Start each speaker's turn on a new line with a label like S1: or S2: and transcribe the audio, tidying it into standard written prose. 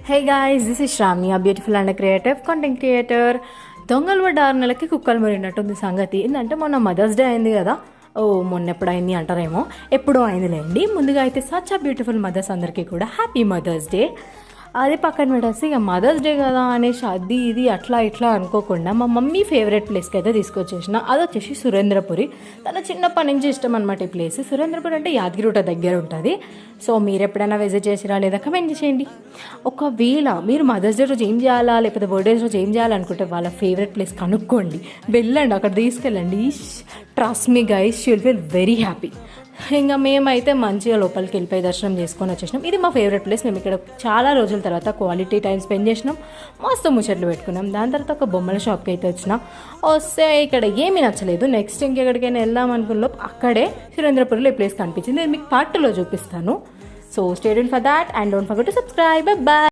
S1: Hey guys, this is Sravani, a beautiful and creative content creator. దొంగలు పడ్డ 6 నెలలకి కుక్కలు మురిగినట్టుంది సంగతి. ఏంటంటే మొన్న మదర్స్ డే అయింది కదా. ఓ మొన్న ఎప్పుడు అయింది అంటారేమో, ఎప్పుడో అయిందిలేండి. ముందుగా అయితే సచ్ ఆ బ్యూటిఫుల్ మదర్స్ అందరికీ కూడా హ్యాపీ మదర్స్ డే. అది పక్కన పెట్టేసి ఇక మదర్స్ డే కదా అనేసి అది ఇది అట్లా ఇట్లా అనుకోకుండా మా మమ్మీ ఫేవరెట్ ప్లేస్కి అయితే తీసుకొచ్చేసిన. అది వచ్చేసి సురేంద్రపురి. తన చిన్నప్పటి నుంచి ఇష్టం అనమాట ఈ ప్లేస్. సురేంద్రపురి అంటే యాదగిరిగుట్ట దగ్గర ఉంటుంది. సో మీరు ఎప్పుడైనా విజిట్ చేసిరా లేదా కమెంట్ చేయండి. ఒకవేళ మీరు మదర్స్ డే రోజు ఏం చేయాలా లేకపోతే బర్త్డేస్ రోజు ఏం చేయాలనుకుంటే వాళ్ళ ఫేవరెట్ ప్లేస్ కనుక్కోండి, వెళ్ళండి, అక్కడ తీసుకెళ్ళండి. Trust me guys, you will feel very happy. ఇంకా మేమైతే మంచిగా లోపలికి వెళ్ళిపోయి దర్శనం చేసుకొని వచ్చేసినాం. ఇది మా ఫేవరెట్ ప్లేస్. మేము ఇక్కడ చాలా రోజుల తర్వాత క్వాలిటీ టైం స్పెండ్ చేసినాం, మస్తు ముచ్చట్లు పెట్టుకున్నాం. దాని తర్వాత ఒక బొమ్మల షాప్కి అయితే వస్తే ఇక్కడ ఏమీ నచ్చలేదు. నెక్స్ట్ ఇంకెక్కడికైనా వెళ్దాం అనుకున్న అక్కడే సురేంద్రపురిలో ఈ ప్లేస్ కనిపించింది. నేను మీకు పార్ట్ 2లో చూపిస్తాను. So stay tuned for that and don't forget to subscribe. By.